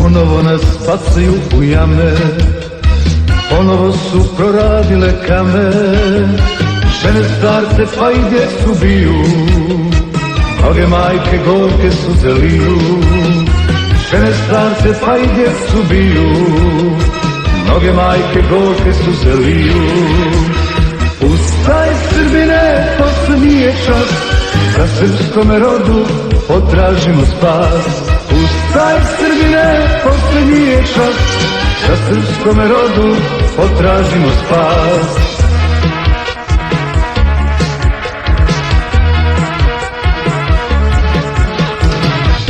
Ponovo nas bacaju u jame, ponovo su proradile kame. Žene, starce pa i djecu biju, mnoge majke gorke suze liju. Žene, starce pa i djecu biju, mnoge majke gorke suze liju. Ustaj Srbine, posljednji je čas, da srpskome rodu potražimo spas. Ustaj Srbine, posljednji je čas, da srpskome rodu potražimo spas.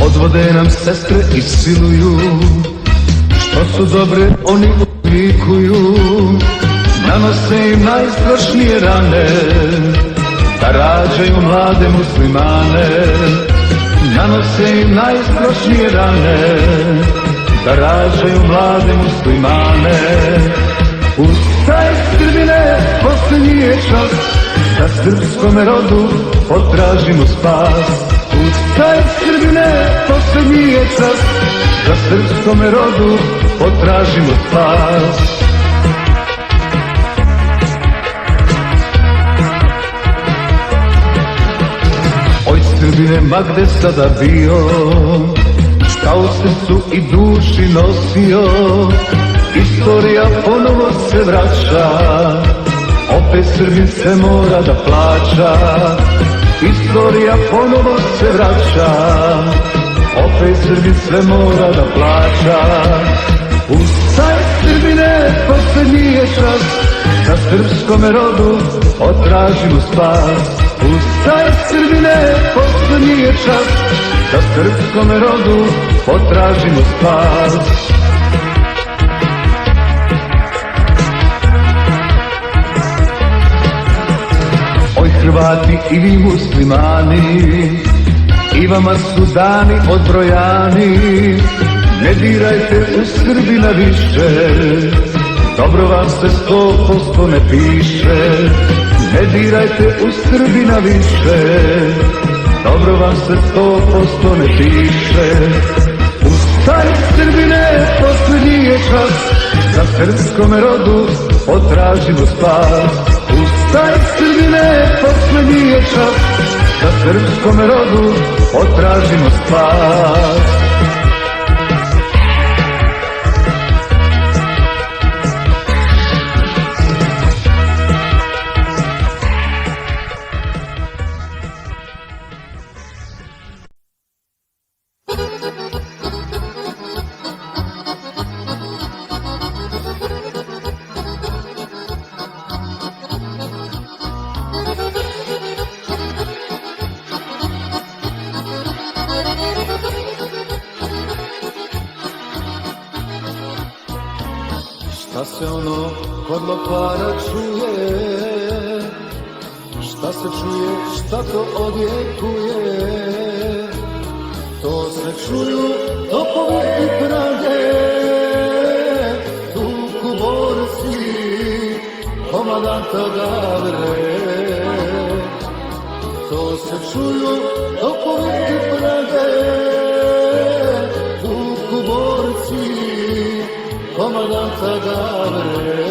Odvode nam sestre i siluju, što su dobre oni odlikuju. Nanose im najstrašnije rane, da rađaju mlade muslimane. Nanose im najstrašnije rane, da rađaju mlade muslimane. Ustaj Srbine, posljednji je čas, da srpskome rodu potražimo spas. Ustaj Srbine, posljednji je čas, da srpskome rodu potražimo spas. Oj Srbine, ma gde sada bio, šta u srcu i duši nosio. Istorija ponovo se vraća, opet Srbin se mora da plaća. Istorija ponovo se vraća, opet Srbin se mora da plaća. Ustaj Srbine, posljednji je čas, da srpskome rodu potražimo spas. Ustaj Srbine, posljednji je čas, da srpskome rodu potražimo spas. Oj Hrvati i vi muslimani, i vama su dani odbrojani. Ne dirajte u Srbina više, dobro vam se 100% ne piše. Ne dirajte u Srbina više, dobro vam se 100% ne piše. Ustaj Srbine, posljednji je čas, da srpskome rodu potražimo spas. Ustaj Srbine, posljednji je čas, da srpskome rodu potražimo spas. Šta se ono kod lopara čuje, šta se čuje, šta to odjekuje. To se čuju topovi i prage, tuku borci, komandanta Gavre. To se čuju topovi i prage, tuku borci, komandanta Gavre.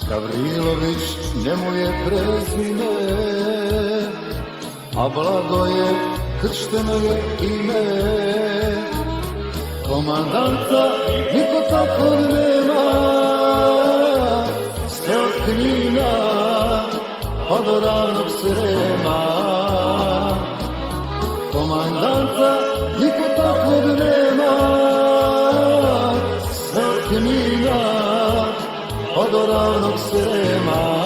Gavrilović njemu je prezime, a Blago je kršteno je ime. Komandanta niko tako nema, sve od Knina pa do Ravnog Srema. Komandanta niko tako nema, sve od Knina pa do Ravnog Srema.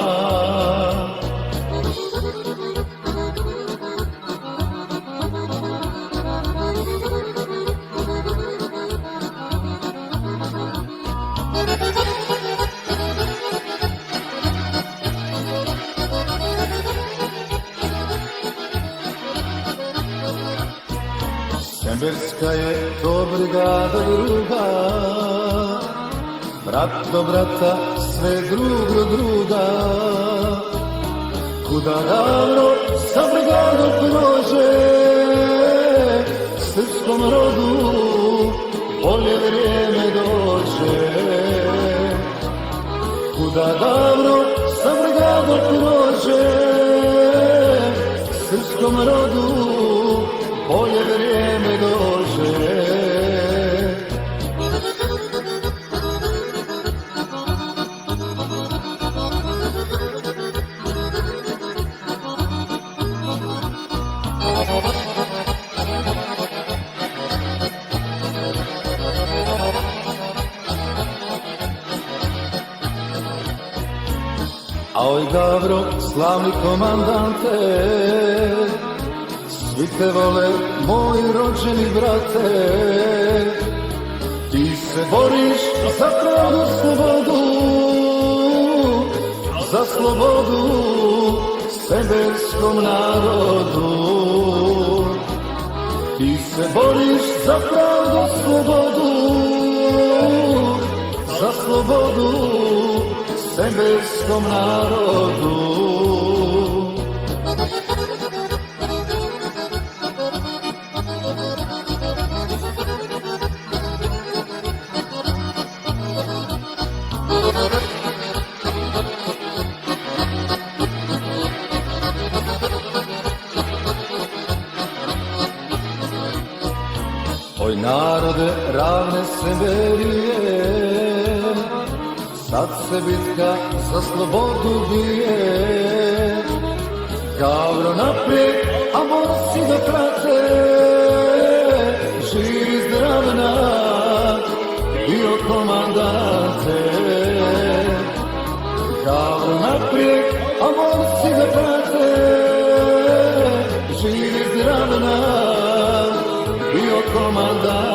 Semberska je to brigada druga, brat do brata, sve drug do druga. Kuda davno sa brigadom prođe, srpskom rodu bolje vrijeme dođe. Kuda davno sa brigadom prođe, srpskom rodu bolje vrijeme dođe. Oj Gavro, slavni komandante, svi te vole, moji rođeni brate. Ti se boriš za pravdu, slobodu, za slobodu semberskom narodu. Ti se boriš za pravdu, slobodu, za slobodu semberskom narodu. Oj narode ravne Severije, sad se bitka za slobodu bije. Gavro naprijed, a borci da prate, živi zdrav nam, bio komandante. Gavro naprijed, a borci da prate, živi zdrav nam, bio komandante.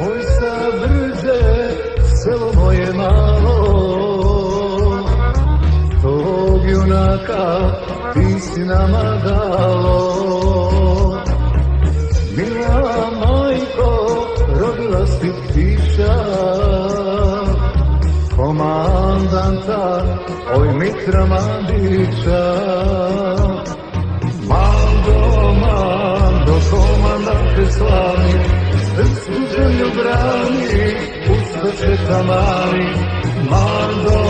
Oj sa brđe, selo moje malo, tog junaka ti si nama dalo. Mila majko, rodila si ptića, komandanta, oj Mitra Mandića. Mando, komandante slavni, srpsku zemlju brani, ustaše tamani. Mando,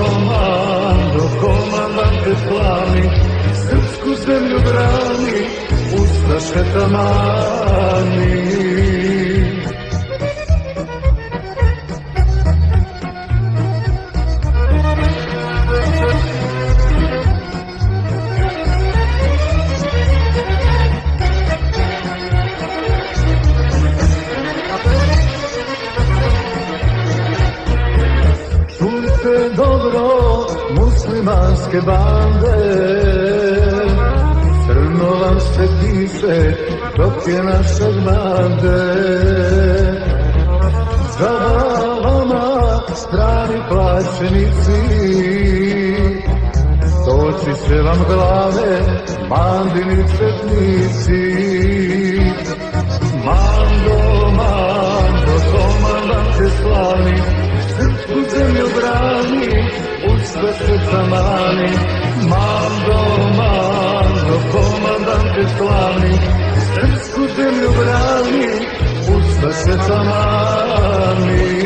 komandante slavni, srpsku zemlju brani, ustaše tamani. Čujte dobro muslimanske bande, crno vam se piše dok je naša bande. Za vama strani plaćenici, doći će vam glave bandini četnici. Mando, komandante slavni, srpsku zemlju brani, ustaše tamani. Mando, komandante slavni, srpsku zemlju brani, ustaše tamani.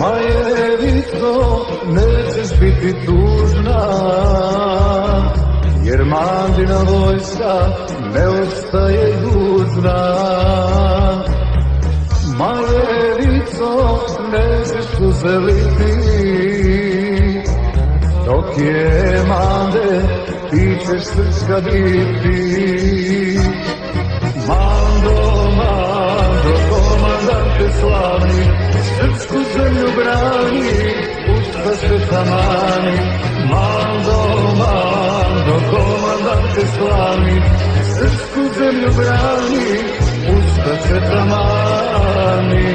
Majevico, nećeš biti tužna, Mandina vojska ne ostaje dužna. Malerico, nećeš suze liti, dok je Mande, ti ćeš srčka biti. Mando, Mando, komandante slavni, srpsku zemlju brani, usta se tamani. Mando, Mando, komandante slavni, srpsku zemlju brani, usta se tamani.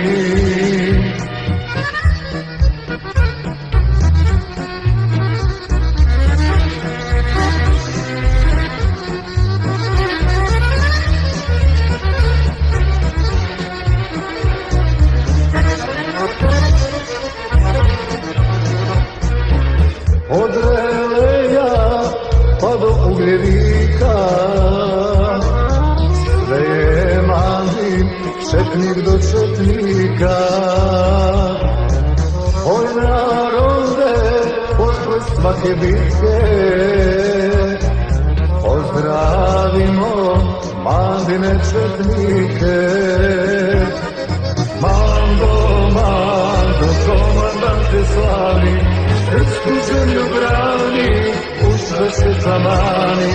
Od Releja pa do Ugljevika, sve je Mandi, četnik do četnika. Oj narode, posle svake bitke, pozdravimo Mandine četnike. Mando, Mando, komandante slavni, srpsku zemlju brani, usta se tamani.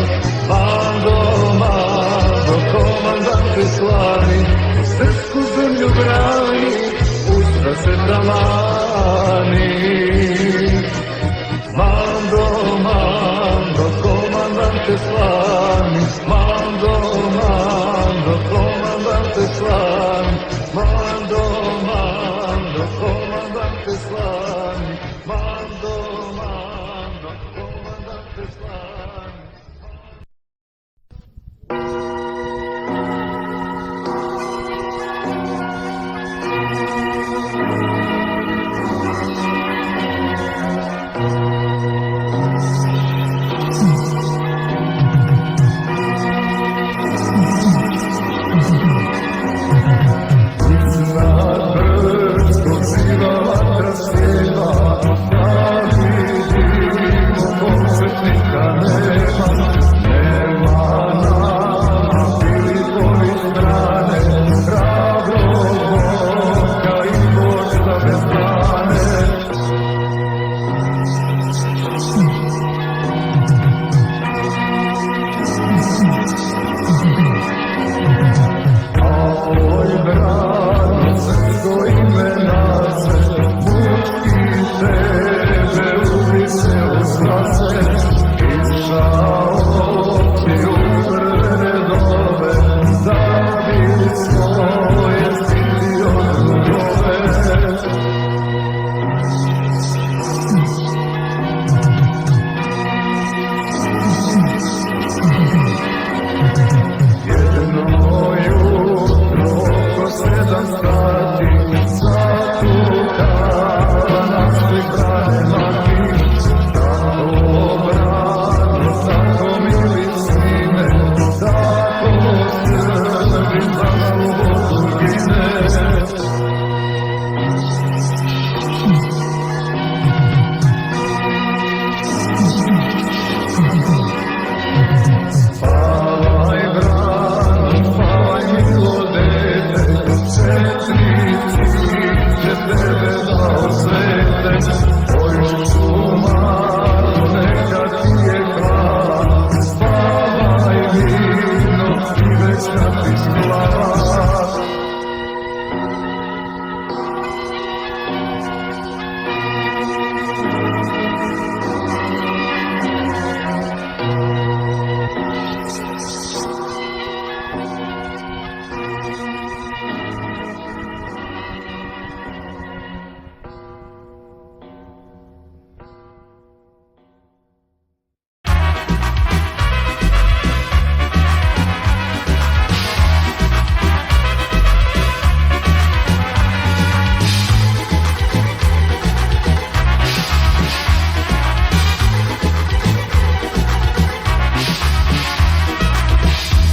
Mando, Mando, komandante slavni, srpsku zemlju brani, usta se tamani. Mando, Mando, komandante slavni, Mando, Mando, komandante slavni, Mando, Mando, komandante slavni, Mando, Mando, komandante slavni.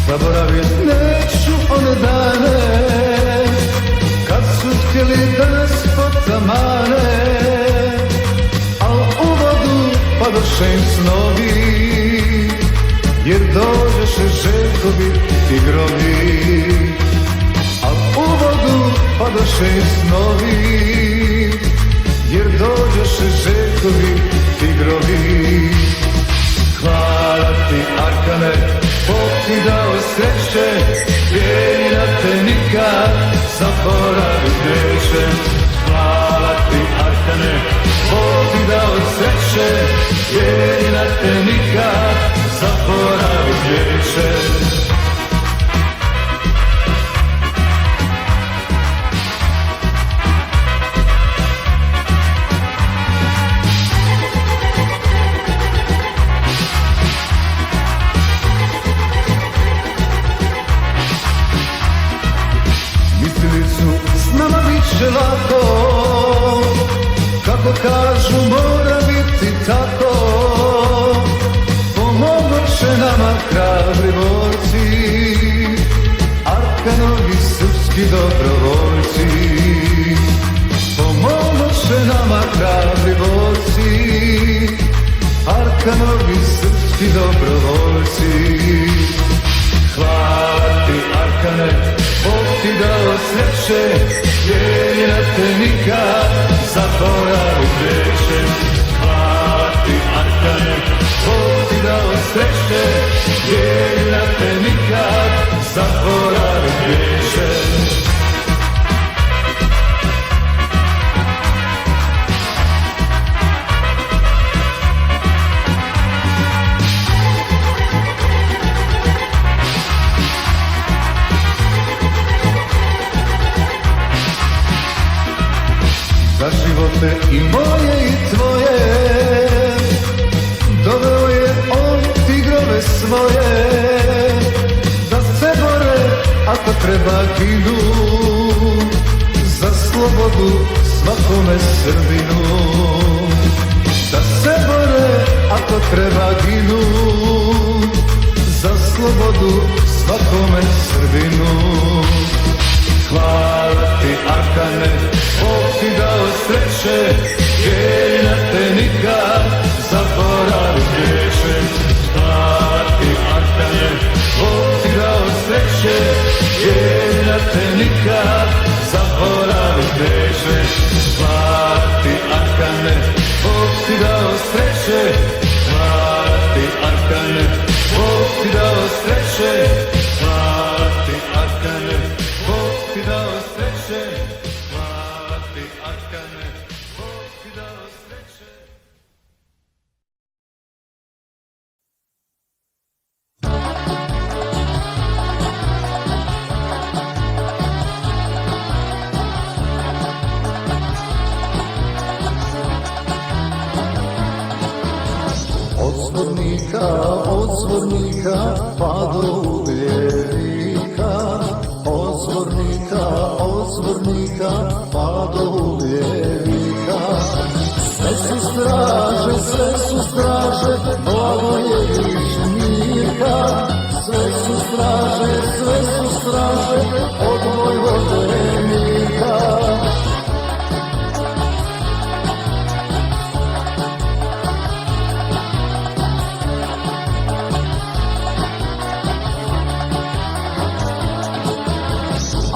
Zaboravit neću one dane kad su htjeli da nas potamane, al u vodu padoše im snovi, jer dođeše Željkovi tigrovi, a u vodu padoše i snovi, jer dođeše Željkovi tigrovi. Hvala ti Arkane, Bog ti dao sreće, jedina te nikad zaboravit neće. Hvala ti Arkane, Bog ti dao sreće, jedina te nikad zaboravit neće. S nama bit će lako, kako kažu mora biti tako. Pomogoće nama hrabri borci, Arkanovi srpski dobrovoljci. Pomogoće nama hrabri borci, Arkanovi srpski dobrovoljci. Hvala ti Arkane, Bog ti dao sreće, jedina te nikad zaboravit neće. Hvala ti Arkane, Bog ti dao sreće, jedina te nikad zaboravit neće. Za živote i moje i tvoje doveo je on tigrove svoje, da se bore ako treba ginu, za slobodu svakome Srbinu. Da se bore ako treba ginu, za slobodu svakome Srbinu. Hvala ti Arkane, Bog ti dao sreće, jedina te nikad zaboravit neće. Hvala ti Arkane, Bog ti dao sreće, jedina te nikad zaboravit neće. Hvala ti Arkane, Bog ti dao sreće, hvala ti Arkane, Bog ti dao sreće, hvala ti Arkane, Bog ti dao sreće, hvala ti Arkane, Bog ti dao sreće. Od zvornika pa do Ugljevika, od zvornika pa do Ugljevika. Sve su straže, Blagoje Višnjika. Sve su straže, od Vojvodenika.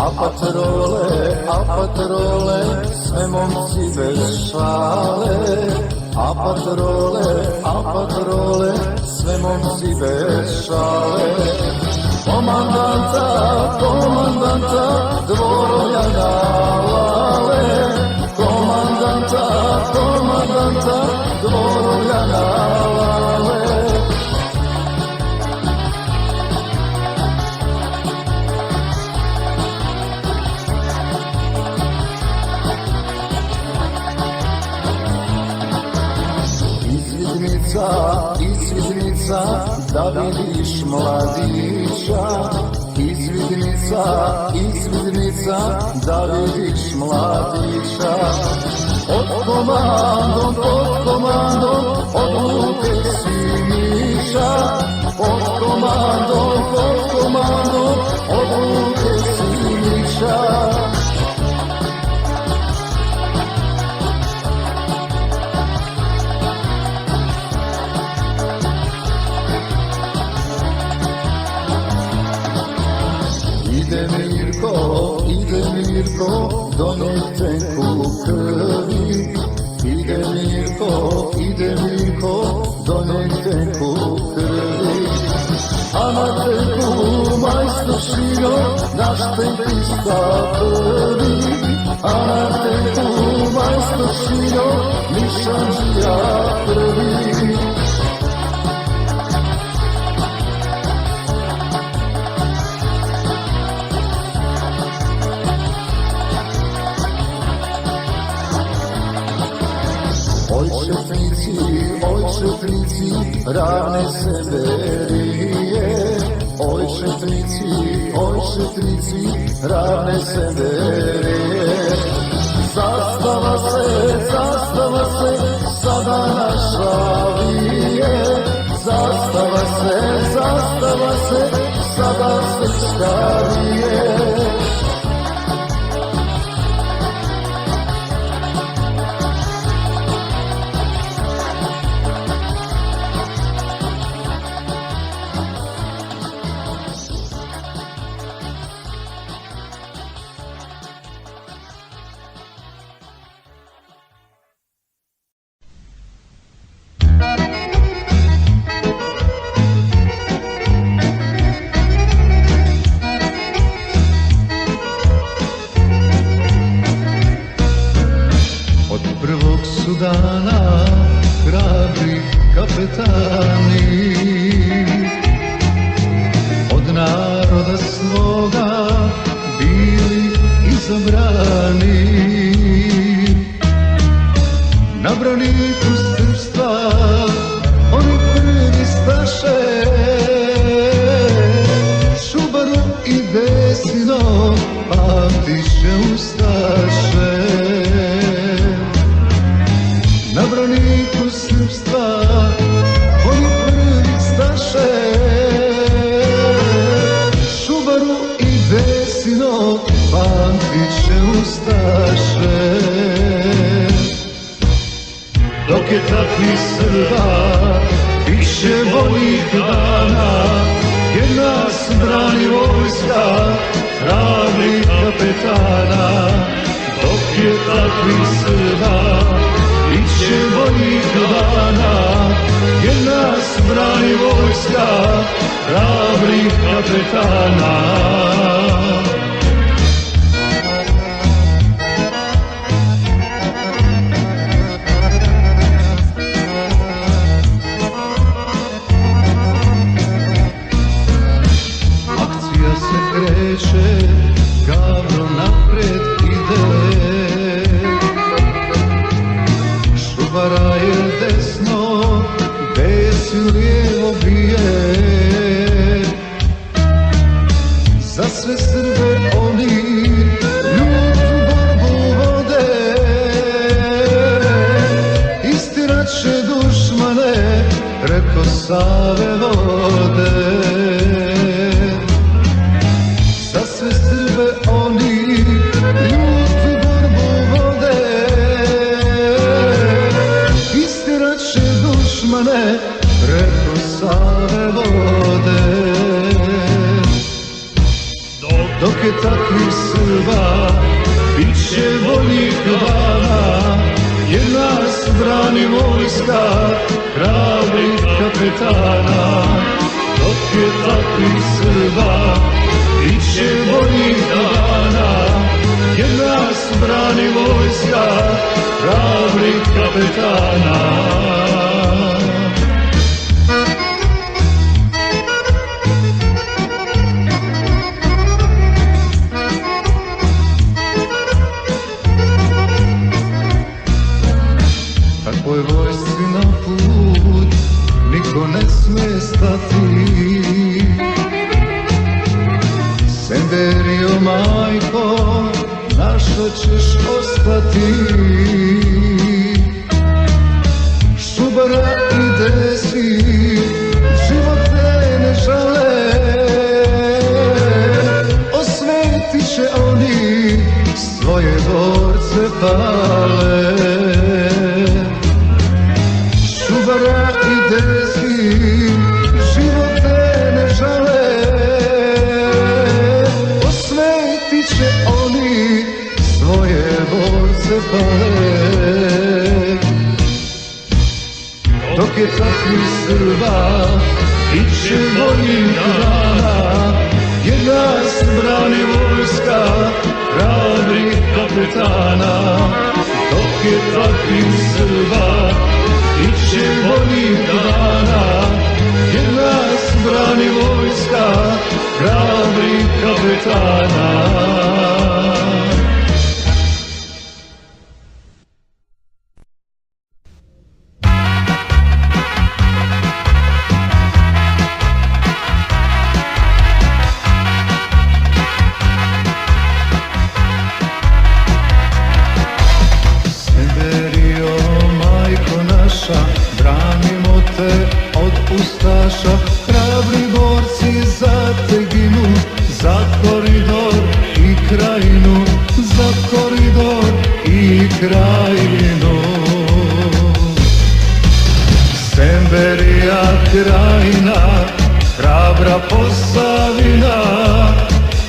A patrole, sve momci bez šale. A patrole, sve momci bez šale. Komandanta, Dvorojana Lale. Komandanta, Dvorojana Lale. Izvidnica, da vidiš mladića. Izvidnica, da vidiš mladića. Pod komandom, od Luke Simića. Pod komandom, od Luke Simića. Mirko, donijet tenku krvi. Ide Mirko, donijet tenku krvi. A na tenku majstor šio, naš tenkista prvi. A na tenku majstor šio, nišanđija prvi. Oj šetnici, ravne severije. Oj šetnici, ravne severije. Zastava se, sada naša vije. Zastava se, sada srpska vije. Prvog su dana hrabri kapetani od naroda svoga bili izabrani. Na braniku srpstva oni prvi staše, Šubaru i Desino pamtiše ustaše. Na braniku srpstva oni prvi staše, Šubaru i Desino pamtiće ustaše. Dok je takvih Srba, bit će boljih dana, jer nas brani vojska hrabrih kapetana. Dok je takvih Srba, bit će boljih dana, jer nas brani vojska hrabrih kapetana. Akcija se kreće, Gavro napred ide. Šubara je desno, Desin lijevo bije. Za sve Srbe oni ljutu borbu vode. Istirat će dušmane preko Save vode. Za sve Srbe oni ljutu borbu vode. Istirat će dušmane preko Save vode. Dok je takvih Srba, bit će boljih dana, jer nas brani vojska hrabrih kapetana. Dok je takvih Srba, bit će boljih dana, jer nas brani vojska hrabrih kapetana. Takvoj vojsci na put niko ne sme stati. Senderio majko, naša ćeš ostati. Šubara i Desin, život te ne žale. Osvetit će oni, svoje borce pale. Šubara i Desin, život te ne žale. Osvetit će oni, je takvih Srba, bit će boljih dana, jer nas brani vojska hrabrih kapetana. Dok je takvih Srba, bit će boljih dana, jer nas brani vojska hrabrih kapetana. Branimo te od ustaša, hrabri borci za te ginu, za koridor i krajinu, za koridor i krajinu. Semberija krajina, hrabra Posavina,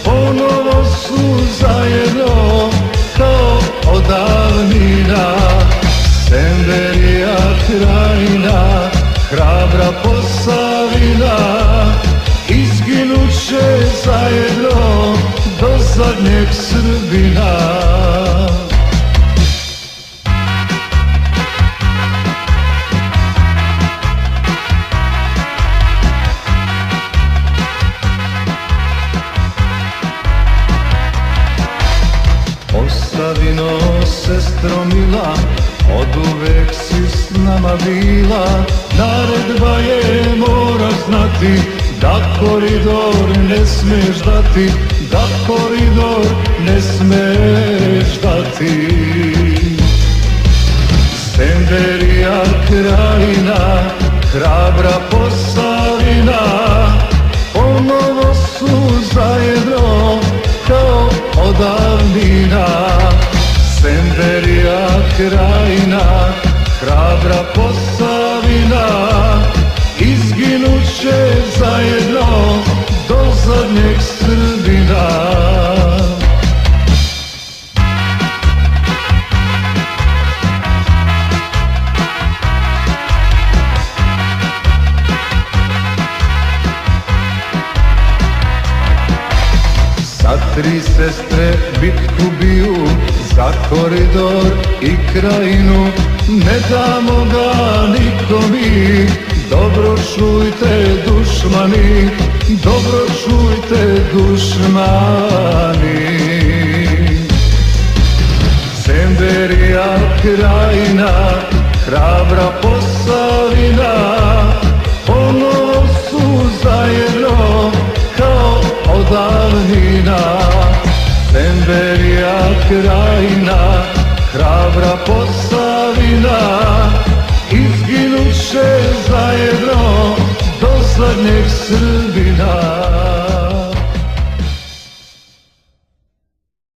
ponovo su zajedno kao odavnina. Semberija krajina, hrabra Posavina, izginut će zajedno do zadnjeg Srbina. Posavino, sestro mila, oduvek si s nama bila, naredba je moraš znati, da koridor ne smeš dati, da koridor ne smeš dati. Semberija krajina, hrabra Posavina, ponovo su zajedno kao odavnina. Semberija krajina, hrabra Posavina, izginut će zajedno do zadnjeg Srbina. Sad tri sestre bitku biju, za koridor i krajinu, ne damo ga nikomi. Dobro čujte dušmani, dobro čujte dušmani. Semberija krajina, hrabra Posavina, ponovo su zajedno kao odavnina. Semberija krajina, hrabra Posavina, izginut će zajedno do zadnjeg Srbina.